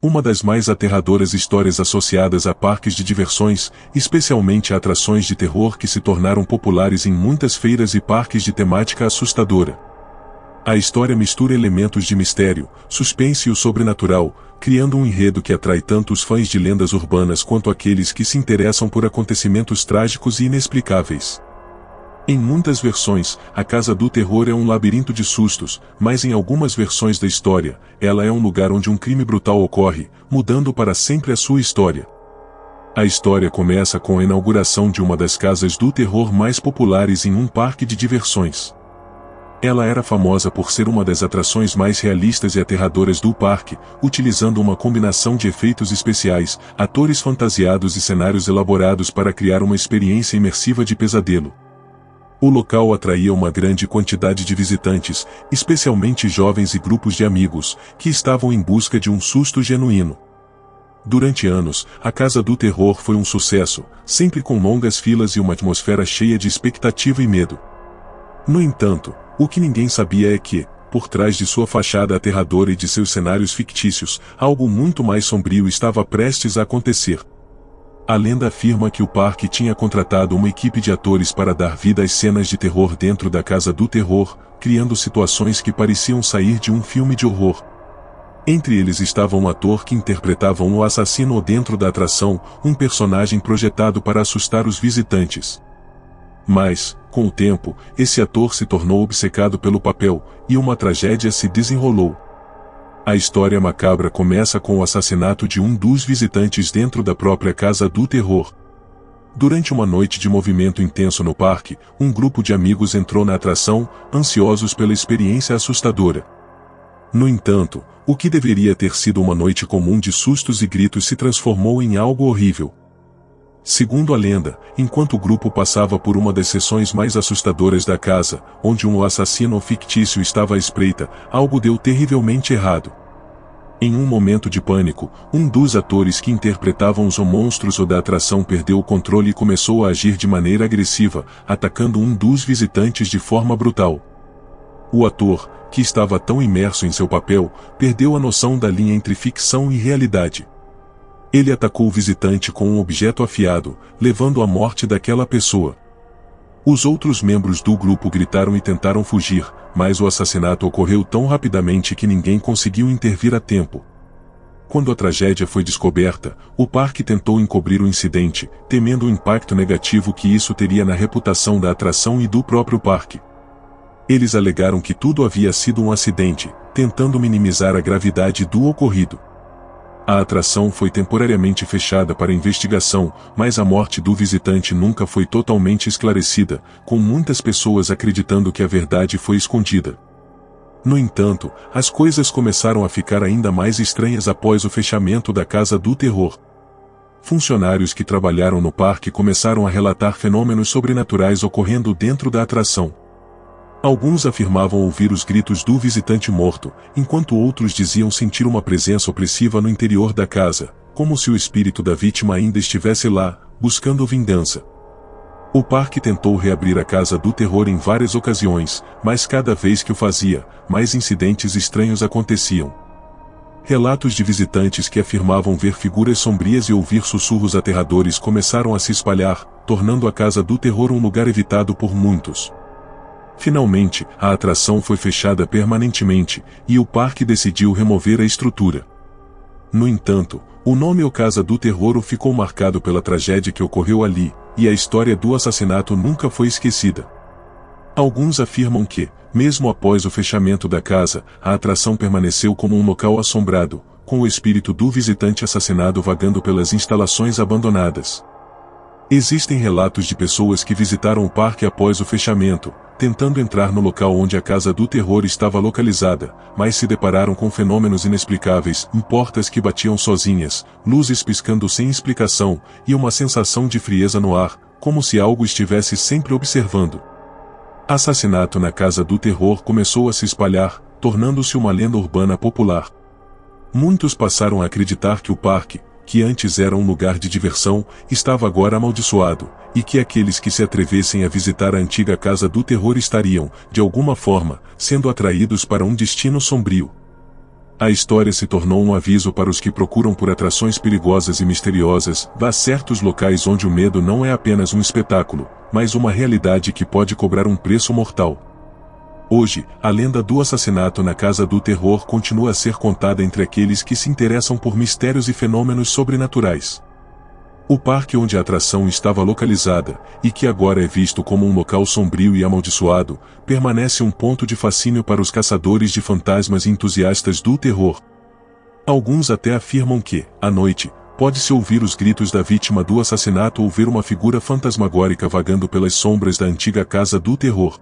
Uma das mais aterradoras histórias associadas a parques de diversões, especialmente a atrações de terror que se tornaram populares em muitas feiras e parques de temática assustadora. A história mistura elementos de mistério, suspense e o sobrenatural, criando um enredo que atrai tanto os fãs de lendas urbanas quanto aqueles que se interessam por acontecimentos trágicos e inexplicáveis. Em muitas versões, a Casa do Terror é um labirinto de sustos, mas em algumas versões da história, ela é um lugar onde um crime brutal ocorre, mudando para sempre a sua história. A história começa com a inauguração de uma das casas do terror mais populares em um parque de diversões. Ela era famosa por ser uma das atrações mais realistas e aterradoras do parque, utilizando uma combinação de efeitos especiais, atores fantasiados e cenários elaborados para criar uma experiência imersiva de pesadelo. O local atraía uma grande quantidade de visitantes, especialmente jovens e grupos de amigos, que estavam em busca de um susto genuíno. Durante anos, a Casa do Terror foi um sucesso, sempre com longas filas e uma atmosfera cheia de expectativa e medo. No entanto, o que ninguém sabia é que, por trás de sua fachada aterradora e de seus cenários fictícios, algo muito mais sombrio estava prestes a acontecer. A lenda afirma que o parque tinha contratado uma equipe de atores para dar vida às cenas de terror dentro da Casa do Terror, criando situações que pareciam sair de um filme de horror. Entre eles estava um ator que interpretava um assassino dentro da atração, um personagem projetado para assustar os visitantes. Mas, com o tempo, esse ator se tornou obcecado pelo papel, e uma tragédia se desenrolou. A história macabra começa com o assassinato de um dos visitantes dentro da própria Casa do Terror. Durante uma noite de movimento intenso no parque, um grupo de amigos entrou na atração, ansiosos pela experiência assustadora. No entanto, o que deveria ter sido uma noite comum de sustos e gritos se transformou em algo horrível. Segundo a lenda, enquanto o grupo passava por uma das seções mais assustadoras da casa, onde um assassino fictício estava à espreita, algo deu terrivelmente errado. Em um momento de pânico, um dos atores que interpretavam os monstros da atração perdeu o controle e começou a agir de maneira agressiva, atacando um dos visitantes de forma brutal. O ator, que estava tão imerso em seu papel, perdeu a noção da linha entre ficção e realidade. Ele atacou o visitante com um objeto afiado, levando à morte daquela pessoa. Os outros membros do grupo gritaram e tentaram fugir, mas o assassinato ocorreu tão rapidamente que ninguém conseguiu intervir a tempo. Quando a tragédia foi descoberta, o parque tentou encobrir o incidente, temendo o impacto negativo que isso teria na reputação da atração e do próprio parque. Eles alegaram que tudo havia sido um acidente, tentando minimizar a gravidade do ocorrido. A atração foi temporariamente fechada para investigação, mas a morte do visitante nunca foi totalmente esclarecida, com muitas pessoas acreditando que a verdade foi escondida. No entanto, as coisas começaram a ficar ainda mais estranhas após o fechamento da Casa do Terror. Funcionários que trabalharam no parque começaram a relatar fenômenos sobrenaturais ocorrendo dentro da atração. Alguns afirmavam ouvir os gritos do visitante morto, enquanto outros diziam sentir uma presença opressiva no interior da casa, como se o espírito da vítima ainda estivesse lá, buscando vingança. O parque tentou reabrir a Casa do Terror em várias ocasiões, mas cada vez que o fazia, mais incidentes estranhos aconteciam. Relatos de visitantes que afirmavam ver figuras sombrias e ouvir sussurros aterradores começaram a se espalhar, tornando a Casa do Terror um lugar evitado por muitos. Finalmente, a atração foi fechada permanentemente, e o parque decidiu remover a estrutura. No entanto, o nome Casa do Terror ficou marcado pela tragédia que ocorreu ali, e a história do assassinato nunca foi esquecida. Alguns afirmam que, mesmo após o fechamento da casa, a atração permaneceu como um local assombrado, com o espírito do visitante assassinado vagando pelas instalações abandonadas. Existem relatos de pessoas que visitaram o parque após o fechamento, tentando entrar no local onde a Casa do Terror estava localizada, mas se depararam com fenômenos inexplicáveis, portas que batiam sozinhas, luzes piscando sem explicação, e uma sensação de frieza no ar, como se algo estivesse sempre observando. Assassinato na Casa do Terror começou a se espalhar, tornando-se uma lenda urbana popular. Muitos passaram a acreditar que o parque, que antes era um lugar de diversão, estava agora amaldiçoado, e que aqueles que se atrevessem a visitar a antiga Casa do Terror estariam, de alguma forma, sendo atraídos para um destino sombrio. A história se tornou um aviso para os que procuram por atrações perigosas e misteriosas. Há certos locais onde o medo não é apenas um espetáculo, mas uma realidade que pode cobrar um preço mortal. Hoje, a lenda do assassinato na Casa do Terror continua a ser contada entre aqueles que se interessam por mistérios e fenômenos sobrenaturais. O parque onde a atração estava localizada, e que agora é visto como um local sombrio e amaldiçoado, permanece um ponto de fascínio para os caçadores de fantasmas e entusiastas do terror. Alguns até afirmam que, à noite, pode-se ouvir os gritos da vítima do assassinato ou ver uma figura fantasmagórica vagando pelas sombras da antiga Casa do Terror.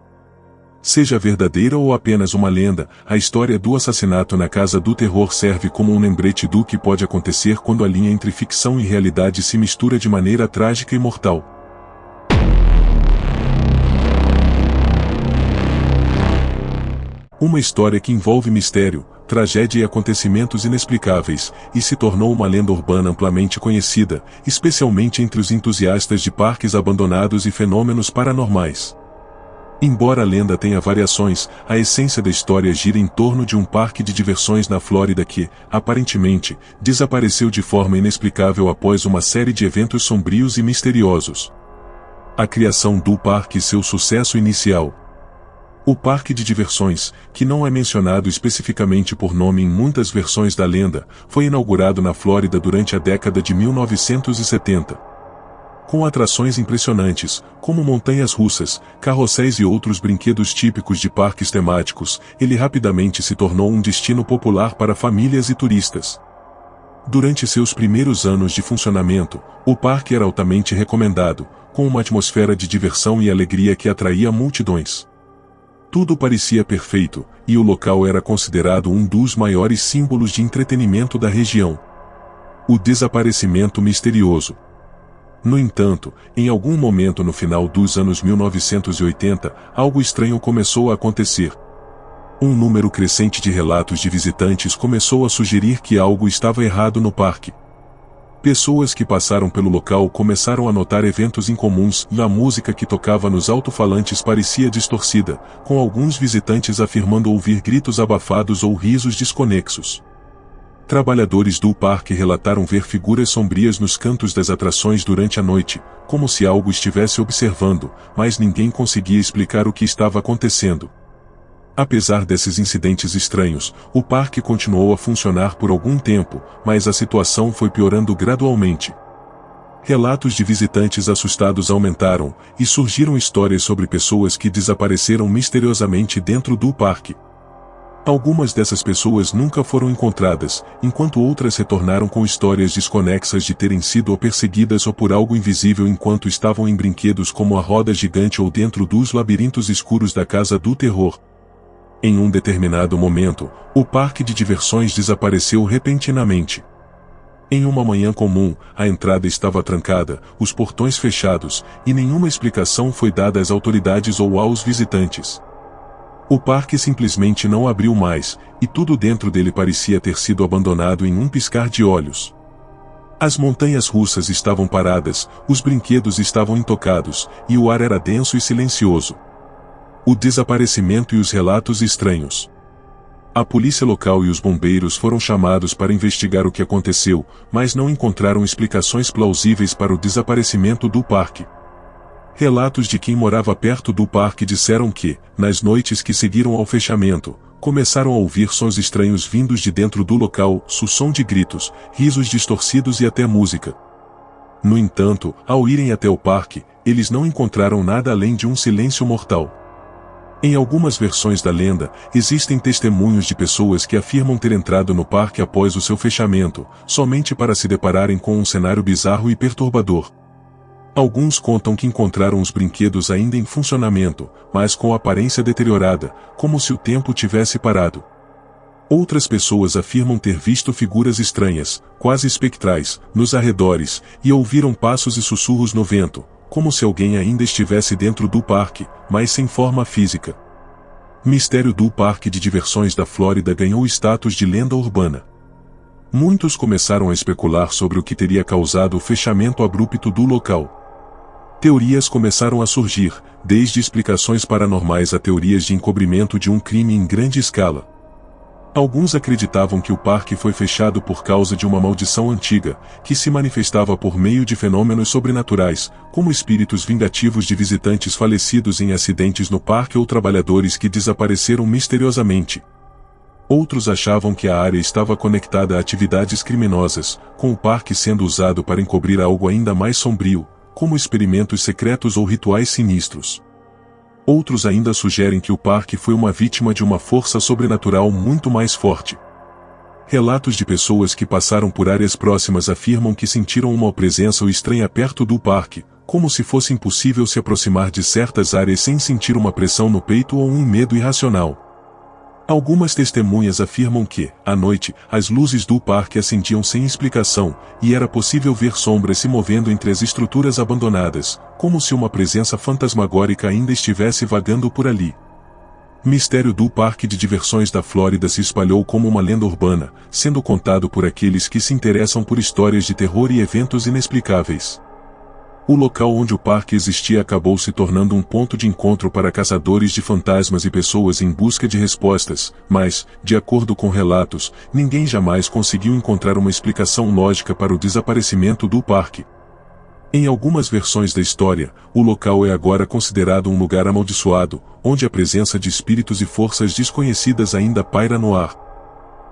Seja verdadeira ou apenas uma lenda, a história do assassinato na Casa do Terror serve como um lembrete do que pode acontecer quando a linha entre ficção e realidade se mistura de maneira trágica e mortal. Uma história que envolve mistério, tragédia e acontecimentos inexplicáveis, e se tornou uma lenda urbana amplamente conhecida, especialmente entre os entusiastas de parques abandonados e fenômenos paranormais. Embora a lenda tenha variações, a essência da história gira em torno de um parque de diversões na Flórida que, aparentemente, desapareceu de forma inexplicável após uma série de eventos sombrios e misteriosos. A criação do parque e seu sucesso inicial. O parque de diversões, que não é mencionado especificamente por nome em muitas versões da lenda, foi inaugurado na Flórida durante a década de 1970. Com atrações impressionantes, como montanhas russas, carrosséis e outros brinquedos típicos de parques temáticos, ele rapidamente se tornou um destino popular para famílias e turistas. Durante seus primeiros anos de funcionamento, o parque era altamente recomendado, com uma atmosfera de diversão e alegria que atraía multidões. Tudo parecia perfeito, e o local era considerado um dos maiores símbolos de entretenimento da região. O desaparecimento misterioso. No entanto, em algum momento no final dos anos 1980, algo estranho começou a acontecer. Um número crescente de relatos de visitantes começou a sugerir que algo estava errado no parque. Pessoas que passaram pelo local começaram a notar eventos incomuns e a música que tocava nos alto-falantes parecia distorcida, com alguns visitantes afirmando ouvir gritos abafados ou risos desconexos. Trabalhadores do parque relataram ver figuras sombrias nos cantos das atrações durante a noite, como se algo estivesse observando, mas ninguém conseguia explicar o que estava acontecendo. Apesar desses incidentes estranhos, o parque continuou a funcionar por algum tempo, mas a situação foi piorando gradualmente. Relatos de visitantes assustados aumentaram, e surgiram histórias sobre pessoas que desapareceram misteriosamente dentro do parque. Algumas dessas pessoas nunca foram encontradas, enquanto outras retornaram com histórias desconexas de terem sido perseguidas ou por algo invisível enquanto estavam em brinquedos como a roda gigante ou dentro dos labirintos escuros da Casa do Terror. Em um determinado momento, o parque de diversões desapareceu repentinamente. Em uma manhã comum, a entrada estava trancada, os portões fechados, e nenhuma explicação foi dada às autoridades ou aos visitantes. O parque simplesmente não abriu mais, e tudo dentro dele parecia ter sido abandonado em um piscar de olhos. As montanhas russas estavam paradas, os brinquedos estavam intocados, e o ar era denso e silencioso. O desaparecimento e os relatos estranhos. A polícia local e os bombeiros foram chamados para investigar o que aconteceu, mas não encontraram explicações plausíveis para o desaparecimento do parque. Relatos de quem morava perto do parque disseram que, nas noites que seguiram ao fechamento, começaram a ouvir sons estranhos vindos de dentro do local, som de gritos, risos distorcidos e até música. No entanto, ao irem até o parque, eles não encontraram nada além de um silêncio mortal. Em algumas versões da lenda, existem testemunhos de pessoas que afirmam ter entrado no parque após o seu fechamento, somente para se depararem com um cenário bizarro e perturbador. Alguns contam que encontraram os brinquedos ainda em funcionamento, mas com aparência deteriorada, como se o tempo tivesse parado. Outras pessoas afirmam ter visto figuras estranhas, quase espectrais, nos arredores, e ouviram passos e sussurros no vento, como se alguém ainda estivesse dentro do parque, mas sem forma física. Mistério do Parque de Diversões da Flórida ganhou status de lenda urbana. Muitos começaram a especular sobre o que teria causado o fechamento abrupto do local. Teorias começaram a surgir, desde explicações paranormais a teorias de encobrimento de um crime em grande escala. Alguns acreditavam que o parque foi fechado por causa de uma maldição antiga, que se manifestava por meio de fenômenos sobrenaturais, como espíritos vingativos de visitantes falecidos em acidentes no parque ou trabalhadores que desapareceram misteriosamente. Outros achavam que a área estava conectada a atividades criminosas, com o parque sendo usado para encobrir algo ainda mais sombrio, como experimentos secretos ou rituais sinistros. Outros ainda sugerem que o parque foi uma vítima de uma força sobrenatural muito mais forte. Relatos de pessoas que passaram por áreas próximas afirmam que sentiram uma presença estranha perto do parque, como se fosse impossível se aproximar de certas áreas sem sentir uma pressão no peito ou um medo irracional. Algumas testemunhas afirmam que, à noite, as luzes do parque acendiam sem explicação, e era possível ver sombras se movendo entre as estruturas abandonadas, como se uma presença fantasmagórica ainda estivesse vagando por ali. Mistério do Parque de Diversões da Flórida se espalhou como uma lenda urbana, sendo contado por aqueles que se interessam por histórias de terror e eventos inexplicáveis. O local onde o parque existia acabou se tornando um ponto de encontro para caçadores de fantasmas e pessoas em busca de respostas, mas, de acordo com relatos, ninguém jamais conseguiu encontrar uma explicação lógica para o desaparecimento do parque. Em algumas versões da história, o local é agora considerado um lugar amaldiçoado, onde a presença de espíritos e forças desconhecidas ainda paira no ar.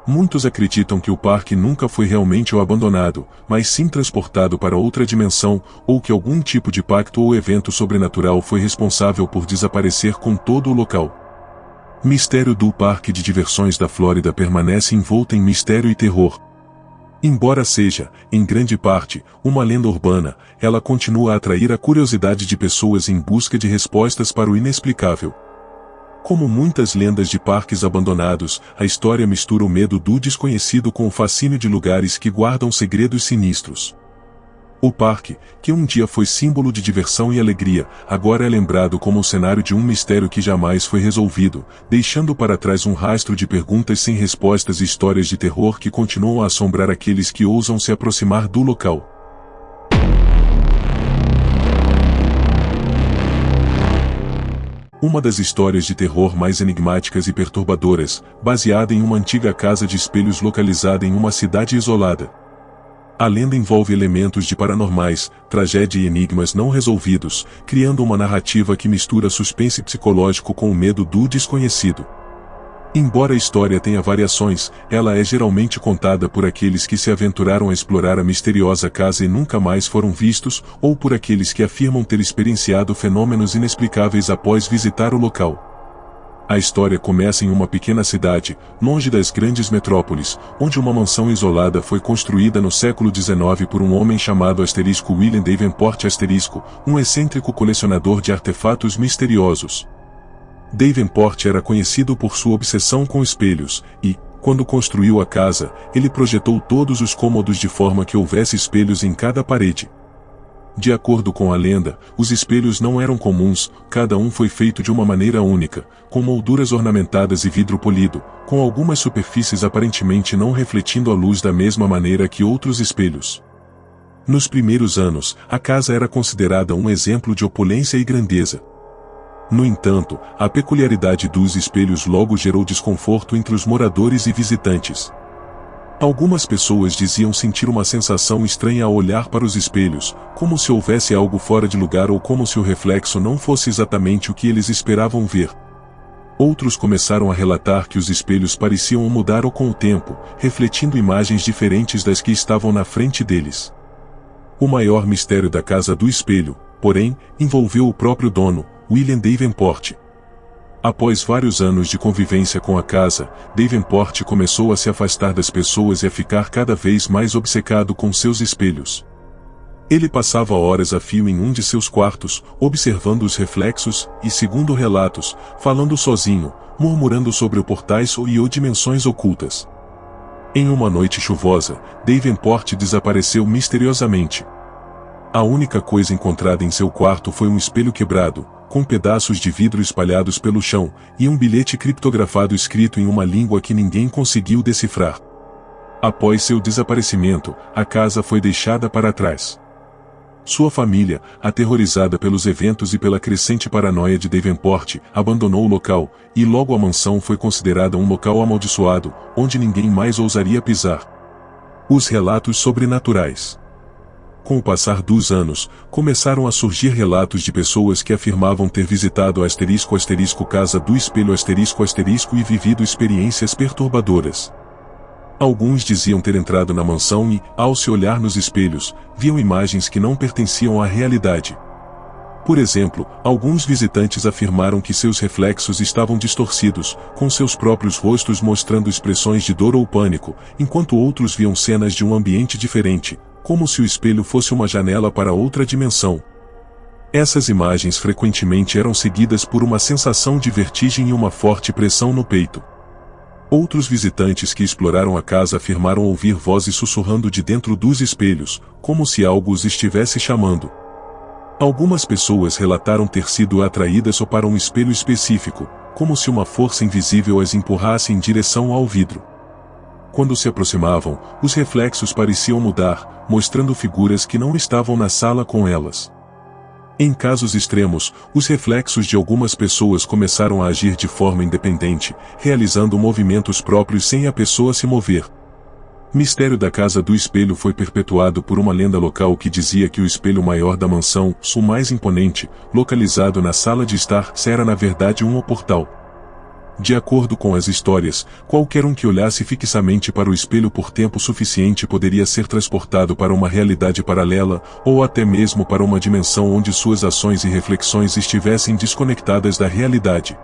Muitos acreditam que o parque nunca foi realmente abandonado, mas sim transportado para outra dimensão, ou que algum tipo de pacto ou evento sobrenatural foi responsável por desaparecer com todo o local. Mistério do Parque de Diversões da Flórida permanece envolto em mistério e terror. Embora seja, em grande parte, uma lenda urbana, ela continua a atrair a curiosidade de pessoas em busca de respostas para o inexplicável. Como muitas lendas de parques abandonados, a história mistura o medo do desconhecido com o fascínio de lugares que guardam segredos sinistros. O parque, que um dia foi símbolo de diversão e alegria, agora é lembrado como o cenário de um mistério que jamais foi resolvido, deixando para trás um rastro de perguntas sem respostas e histórias de terror que continuam a assombrar aqueles que ousam se aproximar do local. Uma das histórias de terror mais enigmáticas e perturbadoras, baseada em uma antiga casa de espelhos localizada em uma cidade isolada. A lenda envolve elementos de paranormais, tragédia e enigmas não resolvidos, criando uma narrativa que mistura suspense psicológico com o medo do desconhecido. Embora a história tenha variações, ela é geralmente contada por aqueles que se aventuraram a explorar a misteriosa casa e nunca mais foram vistos, ou por aqueles que afirmam ter experienciado fenômenos inexplicáveis após visitar o local. A história começa em uma pequena cidade, longe das grandes metrópoles, onde uma mansão isolada foi construída no século XIX por um homem chamado William Davenport um excêntrico colecionador de artefatos misteriosos. Davenport era conhecido por sua obsessão com espelhos, e, quando construiu a casa, ele projetou todos os cômodos de forma que houvesse espelhos em cada parede. De acordo com a lenda, os espelhos não eram comuns, cada um foi feito de uma maneira única, com molduras ornamentadas e vidro polido, com algumas superfícies aparentemente não refletindo a luz da mesma maneira que outros espelhos. Nos primeiros anos, a casa era considerada um exemplo de opulência e grandeza. No entanto, a peculiaridade dos espelhos logo gerou desconforto entre os moradores e visitantes. Algumas pessoas diziam sentir uma sensação estranha ao olhar para os espelhos, como se houvesse algo fora de lugar ou como se o reflexo não fosse exatamente o que eles esperavam ver. Outros começaram a relatar que os espelhos pareciam mudar com o tempo, refletindo imagens diferentes das que estavam na frente deles. O maior mistério da Casa do Espelho, porém, envolveu o próprio dono, William Davenport. Após vários anos de convivência com a casa, Davenport começou a se afastar das pessoas e a ficar cada vez mais obcecado com seus espelhos. Ele passava horas a fio em um de seus quartos, observando os reflexos e, segundo relatos, falando sozinho, murmurando sobre portais ou dimensões ocultas. Em uma noite chuvosa, Davenport desapareceu misteriosamente. A única coisa encontrada em seu quarto foi um espelho quebrado, com pedaços de vidro espalhados pelo chão, e um bilhete criptografado escrito em uma língua que ninguém conseguiu decifrar. Após seu desaparecimento, a casa foi deixada para trás. Sua família, aterrorizada pelos eventos e pela crescente paranoia de Davenport, abandonou o local, e logo a mansão foi considerada um local amaldiçoado, onde ninguém mais ousaria pisar. Os relatos sobrenaturais. Com o passar dos anos, começaram a surgir relatos de pessoas que afirmavam ter visitado a **Casa do Espelho *** e vivido experiências perturbadoras. Alguns diziam ter entrado na mansão e, ao se olhar nos espelhos, viam imagens que não pertenciam à realidade. Por exemplo, alguns visitantes afirmaram que seus reflexos estavam distorcidos, com seus próprios rostos mostrando expressões de dor ou pânico, enquanto outros viam cenas de um ambiente diferente, como se o espelho fosse uma janela para outra dimensão. Essas imagens frequentemente eram seguidas por uma sensação de vertigem e uma forte pressão no peito. Outros visitantes que exploraram a casa afirmaram ouvir vozes sussurrando de dentro dos espelhos, como se algo os estivesse chamando. Algumas pessoas relataram ter sido atraídas para um espelho específico, como se uma força invisível as empurrasse em direção ao vidro. Quando se aproximavam, os reflexos pareciam mudar, mostrando figuras que não estavam na sala com elas. Em casos extremos, os reflexos de algumas pessoas começaram a agir de forma independente, realizando movimentos próprios sem a pessoa se mover. Mistério da Casa do Espelho foi perpetuado por uma lenda local que dizia que o espelho maior da mansão, o mais imponente, localizado na sala de estar, era na verdade um portal. De acordo com as histórias, qualquer um que olhasse fixamente para o espelho por tempo suficiente poderia ser transportado para uma realidade paralela, ou até mesmo para uma dimensão onde suas ações e reflexões estivessem desconectadas da realidade.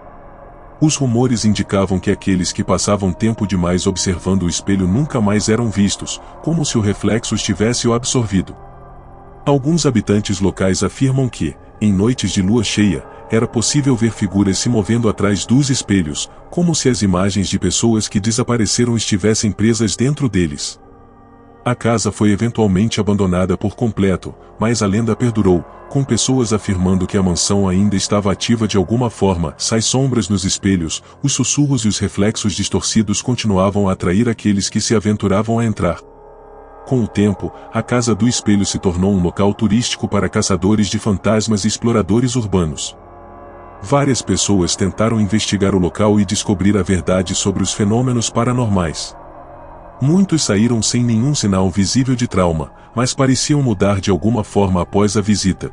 Os rumores indicavam que aqueles que passavam tempo demais observando o espelho nunca mais eram vistos, como se o reflexo estivesse o absorvido. Alguns habitantes locais afirmam que, em noites de lua cheia, era possível ver figuras se movendo atrás dos espelhos, como se as imagens de pessoas que desapareceram estivessem presas dentro deles. A casa foi eventualmente abandonada por completo, mas a lenda perdurou, com pessoas afirmando que a mansão ainda estava ativa de alguma forma. As sombras nos espelhos, os sussurros e os reflexos distorcidos continuavam a atrair aqueles que se aventuravam a entrar. Com o tempo, a Casa do Espelho se tornou um local turístico para caçadores de fantasmas e exploradores urbanos. Várias pessoas tentaram investigar o local e descobrir a verdade sobre os fenômenos paranormais. Muitos saíram sem nenhum sinal visível de trauma, mas pareciam mudar de alguma forma após a visita.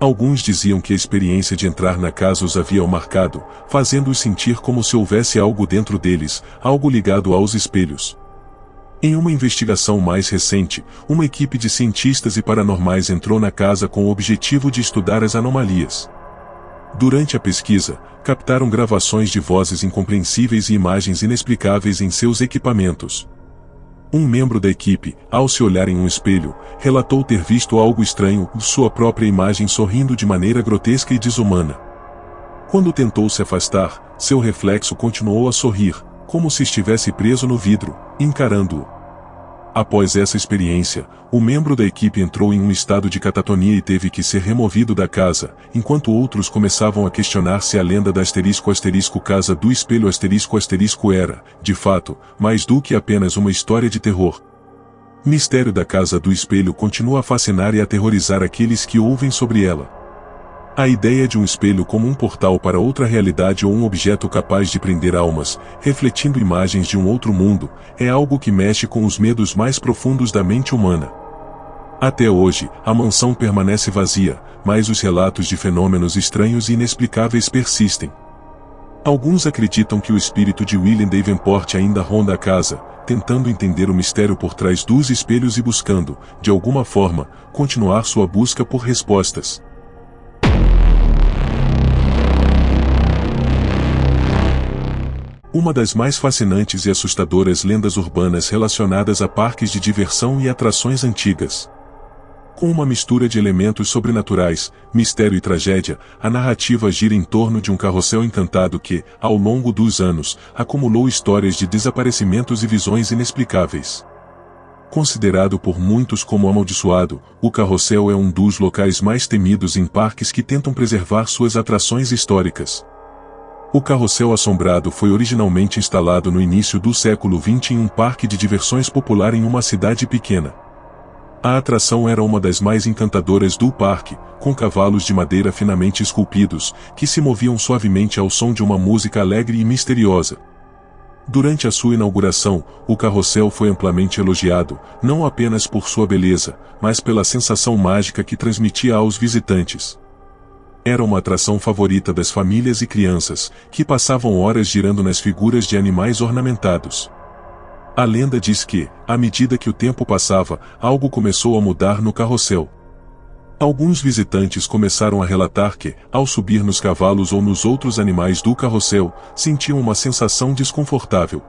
Alguns diziam que a experiência de entrar na casa os havia marcado, fazendo-os sentir como se houvesse algo dentro deles, algo ligado aos espelhos. Em uma investigação mais recente, uma equipe de cientistas e paranormais entrou na casa com o objetivo de estudar as anomalias. Durante a pesquisa, captaram gravações de vozes incompreensíveis e imagens inexplicáveis em seus equipamentos. Um membro da equipe, ao se olhar em um espelho, relatou ter visto algo estranho, sua própria imagem sorrindo de maneira grotesca e desumana. Quando tentou se afastar, seu reflexo continuou a sorrir, como se estivesse preso no vidro, encarando-o. Após essa experiência, o membro da equipe entrou em um estado de catatonia e teve que ser removido da casa, enquanto outros começavam a questionar se a lenda da **Casa do Espelho era, de fato, mais do que apenas uma história de terror. Mistério da Casa do Espelho continua a fascinar e aterrorizar aqueles que ouvem sobre ela. A ideia de um espelho como um portal para outra realidade ou um objeto capaz de prender almas, refletindo imagens de um outro mundo, é algo que mexe com os medos mais profundos da mente humana. Até hoje, a mansão permanece vazia, mas os relatos de fenômenos estranhos e inexplicáveis persistem. Alguns acreditam que o espírito de William Davenport ainda ronda a casa, tentando entender o mistério por trás dos espelhos e buscando, de alguma forma, continuar sua busca por respostas. Uma das mais fascinantes e assustadoras lendas urbanas relacionadas a parques de diversão e atrações antigas. Com uma mistura de elementos sobrenaturais, mistério e tragédia, a narrativa gira em torno de um carrossel encantado que, ao longo dos anos, acumulou histórias de desaparecimentos e visões inexplicáveis. Considerado por muitos como amaldiçoado, o carrossel é um dos locais mais temidos em parques que tentam preservar suas atrações históricas. O Carrossel Assombrado foi originalmente instalado no início do século XX em um parque de diversões popular em uma cidade pequena. A atração era uma das mais encantadoras do parque, com cavalos de madeira finamente esculpidos, que se moviam suavemente ao som de uma música alegre e misteriosa. Durante a sua inauguração, o carrossel foi amplamente elogiado, não apenas por sua beleza, mas pela sensação mágica que transmitia aos visitantes. Era uma atração favorita das famílias e crianças, que passavam horas girando nas figuras de animais ornamentados. A lenda diz que, à medida que o tempo passava, algo começou a mudar no carrossel. Alguns visitantes começaram a relatar que, ao subir nos cavalos ou nos outros animais do carrossel, sentiam uma sensação desconfortável.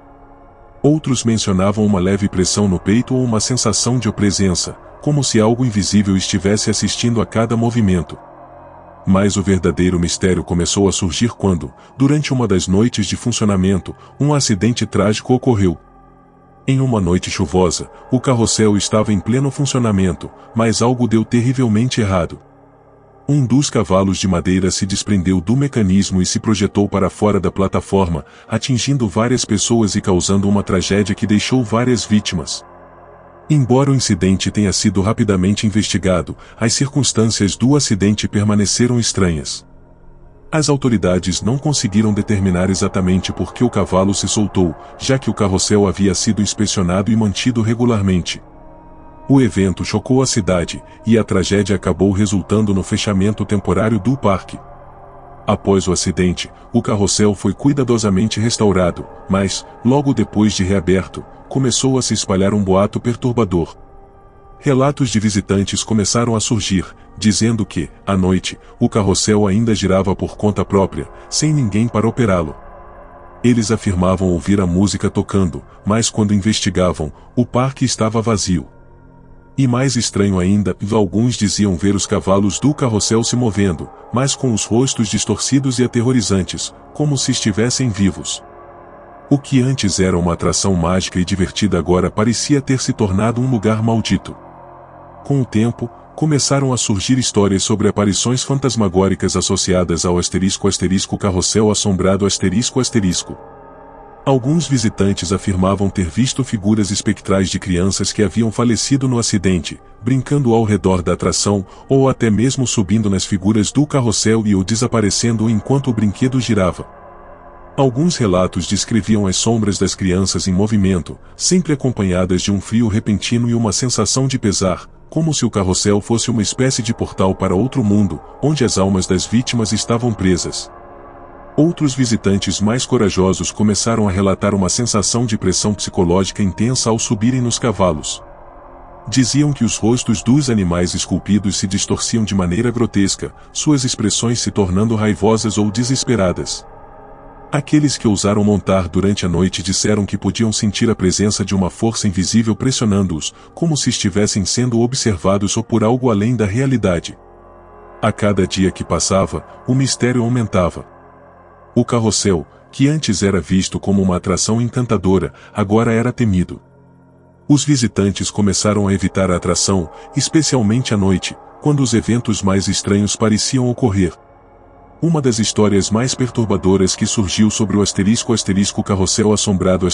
Outros mencionavam uma leve pressão no peito ou uma sensação de presença, como se algo invisível estivesse assistindo a cada movimento. Mas o verdadeiro mistério começou a surgir quando, durante uma das noites de funcionamento, um acidente trágico ocorreu. Em uma noite chuvosa, o carrossel estava em pleno funcionamento, mas algo deu terrivelmente errado. Um dos cavalos de madeira se desprendeu do mecanismo e se projetou para fora da plataforma, atingindo várias pessoas e causando uma tragédia que deixou várias vítimas. Embora o incidente tenha sido rapidamente investigado, as circunstâncias do acidente permaneceram estranhas. As autoridades não conseguiram determinar exatamente por que o cavalo se soltou, já que o carrossel havia sido inspecionado e mantido regularmente. O evento chocou a cidade, e a tragédia acabou resultando no fechamento temporário do parque. Após o acidente, o carrossel foi cuidadosamente restaurado, mas, logo depois de reaberto, começou a se espalhar um boato perturbador. Relatos de visitantes começaram a surgir, dizendo que, à noite, o carrossel ainda girava por conta própria, sem ninguém para operá-lo. Eles afirmavam ouvir a música tocando, mas quando investigavam, o parque estava vazio. E mais estranho ainda, alguns diziam ver os cavalos do carrossel se movendo, mas com os rostos distorcidos e aterrorizantes, como se estivessem vivos. O que antes era uma atração mágica e divertida agora parecia ter se tornado um lugar maldito. Com o tempo, começaram a surgir histórias sobre aparições fantasmagóricas associadas ao **carrossel assombrado **. Alguns visitantes afirmavam ter visto figuras espectrais de crianças que haviam falecido no acidente, brincando ao redor da atração, ou até mesmo subindo nas figuras do carrossel e ou desaparecendo enquanto o brinquedo girava. Alguns relatos descreviam as sombras das crianças em movimento, sempre acompanhadas de um frio repentino e uma sensação de pesar, como se o carrossel fosse uma espécie de portal para outro mundo, onde as almas das vítimas estavam presas. Outros visitantes mais corajosos começaram a relatar uma sensação de pressão psicológica intensa ao subirem nos cavalos. Diziam que os rostos dos animais esculpidos se distorciam de maneira grotesca, suas expressões se tornando raivosas ou desesperadas. Aqueles que ousaram montar durante a noite disseram que podiam sentir a presença de uma força invisível pressionando-os, como se estivessem sendo observados ou por algo além da realidade. A cada dia que passava, o mistério aumentava. O carrossel, que antes era visto como uma atração encantadora, agora era temido. Os visitantes começaram a evitar a atração, especialmente à noite, quando os eventos mais estranhos pareciam ocorrer. Uma das histórias mais perturbadoras que surgiu sobre o carrossel assombrado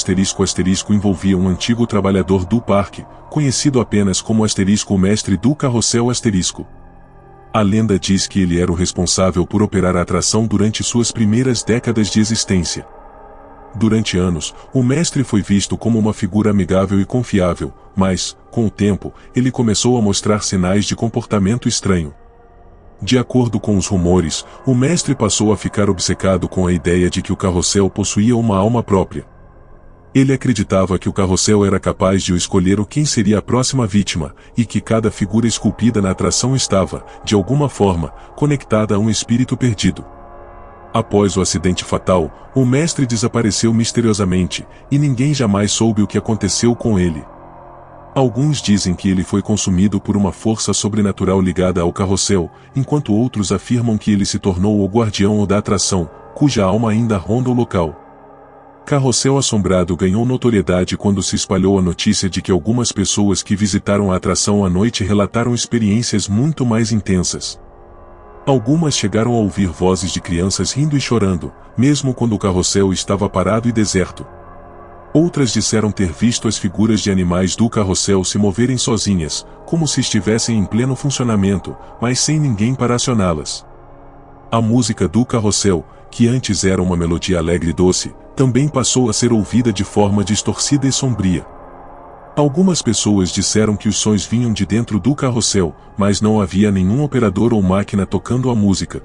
envolvia um antigo trabalhador do parque, conhecido apenas como o mestre do carrossel . A lenda diz que ele era o responsável por operar a atração durante suas primeiras décadas de existência. Durante anos, o mestre foi visto como uma figura amigável e confiável, mas, com o tempo, ele começou a mostrar sinais de comportamento estranho. De acordo com os rumores, o mestre passou a ficar obcecado com a ideia de que o carrossel possuía uma alma própria. Ele acreditava que o carrossel era capaz de escolher quem seria a próxima vítima, e que cada figura esculpida na atração estava, de alguma forma, conectada a um espírito perdido. Após o acidente fatal, o mestre desapareceu misteriosamente, e ninguém jamais soube o que aconteceu com ele. Alguns dizem que ele foi consumido por uma força sobrenatural ligada ao carrossel, enquanto outros afirmam que ele se tornou o guardião da atração, cuja alma ainda ronda o local. Carrossel Assombrado ganhou notoriedade quando se espalhou a notícia de que algumas pessoas que visitaram a atração à noite relataram experiências muito mais intensas. Algumas chegaram a ouvir vozes de crianças rindo e chorando, mesmo quando o carrossel estava parado e deserto. Outras disseram ter visto as figuras de animais do carrossel se moverem sozinhas, como se estivessem em pleno funcionamento, mas sem ninguém para acioná-las. A música do carrossel, que antes era uma melodia alegre e doce, também passou a ser ouvida de forma distorcida e sombria. Algumas pessoas disseram que os sons vinham de dentro do carrossel, mas não havia nenhum operador ou máquina tocando a música.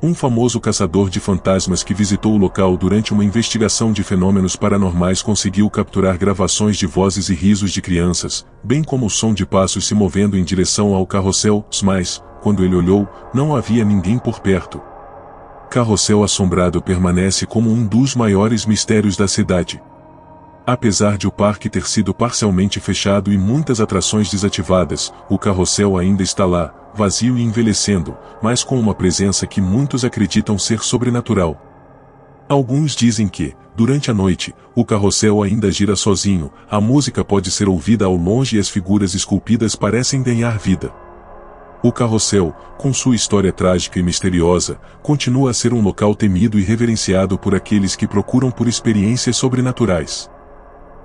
Um famoso caçador de fantasmas que visitou o local durante uma investigação de fenômenos paranormais conseguiu capturar gravações de vozes e risos de crianças, bem como o som de passos se movendo em direção ao carrossel, mas, quando ele olhou, não havia ninguém por perto. Carrossel assombrado permanece como um dos maiores mistérios da cidade. Apesar de o parque ter sido parcialmente fechado e muitas atrações desativadas, o carrossel ainda está lá, vazio e envelhecendo, mas com uma presença que muitos acreditam ser sobrenatural. Alguns dizem que, durante a noite, o carrossel ainda gira sozinho, a música pode ser ouvida ao longe e as figuras esculpidas parecem ganhar vida. O carrossel, com sua história trágica e misteriosa, continua a ser um local temido e reverenciado por aqueles que procuram por experiências sobrenaturais.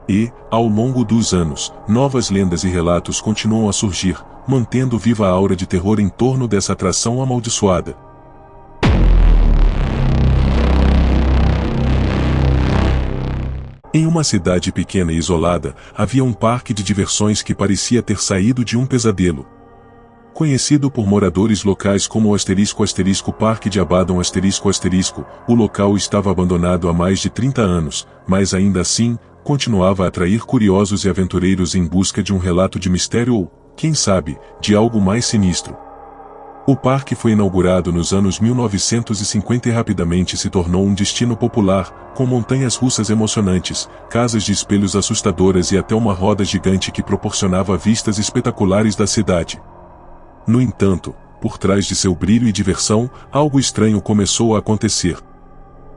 E, ao longo dos anos, novas lendas e relatos continuam a surgir, mantendo viva a aura de terror em torno dessa atração amaldiçoada. Em uma cidade pequena e isolada, havia um parque de diversões que parecia ter saído de um pesadelo. Conhecido por moradores locais como o Parque de Abaddon o local estava abandonado há mais de 30 anos, mas ainda assim, continuava a atrair curiosos e aventureiros em busca de um relato de mistério ou, quem sabe, de algo mais sinistro. O parque foi inaugurado nos anos 1950 e rapidamente se tornou um destino popular, com montanhas russas emocionantes, casas de espelhos assustadoras e até uma roda gigante que proporcionava vistas espetaculares da cidade. No entanto, por trás de seu brilho e diversão, algo estranho começou a acontecer.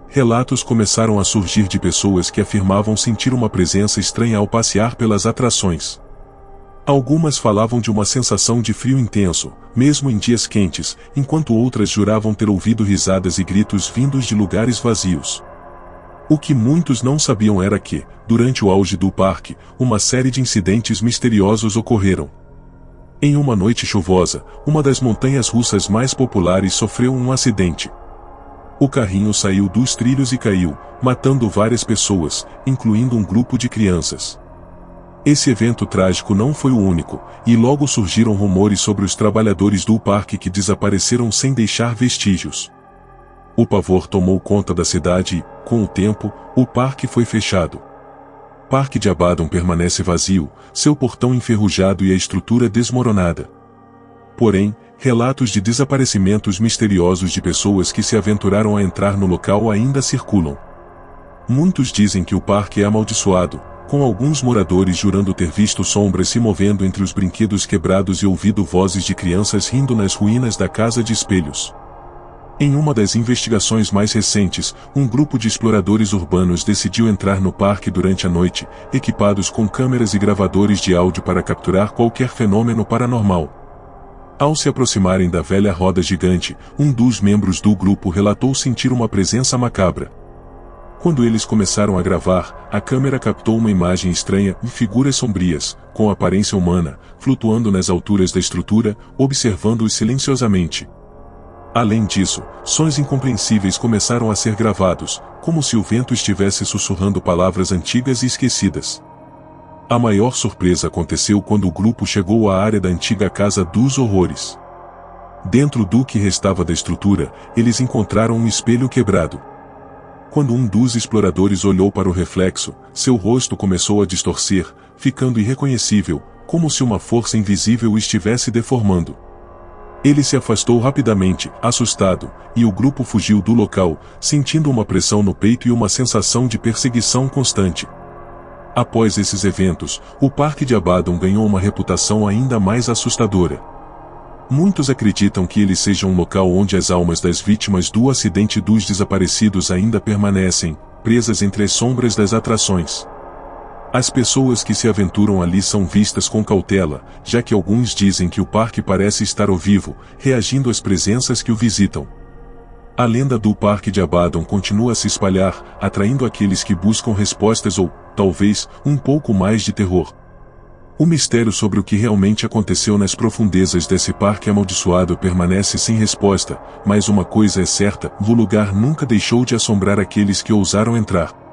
Relatos começaram a surgir de pessoas que afirmavam sentir uma presença estranha ao passear pelas atrações. Algumas falavam de uma sensação de frio intenso, mesmo em dias quentes, enquanto outras juravam ter ouvido risadas e gritos vindos de lugares vazios. O que muitos não sabiam era que, durante o auge do parque, uma série de incidentes misteriosos ocorreram. Em uma noite chuvosa, uma das montanhas russas mais populares sofreu um acidente. O carrinho saiu dos trilhos e caiu, matando várias pessoas, incluindo um grupo de crianças. Esse evento trágico não foi o único, e logo surgiram rumores sobre os trabalhadores do parque que desapareceram sem deixar vestígios. O pavor tomou conta da cidade e, com o tempo, o parque foi fechado. O Parque de Abaddon permanece vazio, seu portão enferrujado e a estrutura desmoronada. Porém, relatos de desaparecimentos misteriosos de pessoas que se aventuraram a entrar no local ainda circulam. Muitos dizem que o parque é amaldiçoado, com alguns moradores jurando ter visto sombras se movendo entre os brinquedos quebrados e ouvido vozes de crianças rindo nas ruínas da casa de espelhos. Em uma das investigações mais recentes, um grupo de exploradores urbanos decidiu entrar no parque durante a noite, equipados com câmeras e gravadores de áudio para capturar qualquer fenômeno paranormal. Ao se aproximarem da velha roda gigante, um dos membros do grupo relatou sentir uma presença macabra. Quando eles começaram a gravar, a câmera captou uma imagem estranha e figuras sombrias, com aparência humana, flutuando nas alturas da estrutura, observando-os silenciosamente. Além disso, sons incompreensíveis começaram a ser gravados, como se o vento estivesse sussurrando palavras antigas e esquecidas. A maior surpresa aconteceu quando o grupo chegou à área da antiga Casa dos Horrores. Dentro do que restava da estrutura, eles encontraram um espelho quebrado. Quando um dos exploradores olhou para o reflexo, seu rosto começou a distorcer, ficando irreconhecível, como se uma força invisível o estivesse deformando. Ele se afastou rapidamente, assustado, e o grupo fugiu do local, sentindo uma pressão no peito e uma sensação de perseguição constante. Após esses eventos, o Parque de Abaddon ganhou uma reputação ainda mais assustadora. Muitos acreditam que ele seja um local onde as almas das vítimas do acidente dos desaparecidos ainda permanecem, presas entre as sombras das atrações. As pessoas que se aventuram ali são vistas com cautela, já que alguns dizem que o parque parece estar ao vivo, reagindo às presenças que o visitam. A lenda do Parque de Abaddon continua a se espalhar, atraindo aqueles que buscam respostas ou, talvez, um pouco mais de terror. O mistério sobre o que realmente aconteceu nas profundezas desse parque amaldiçoado permanece sem resposta, mas uma coisa é certa: o lugar nunca deixou de assombrar aqueles que ousaram entrar.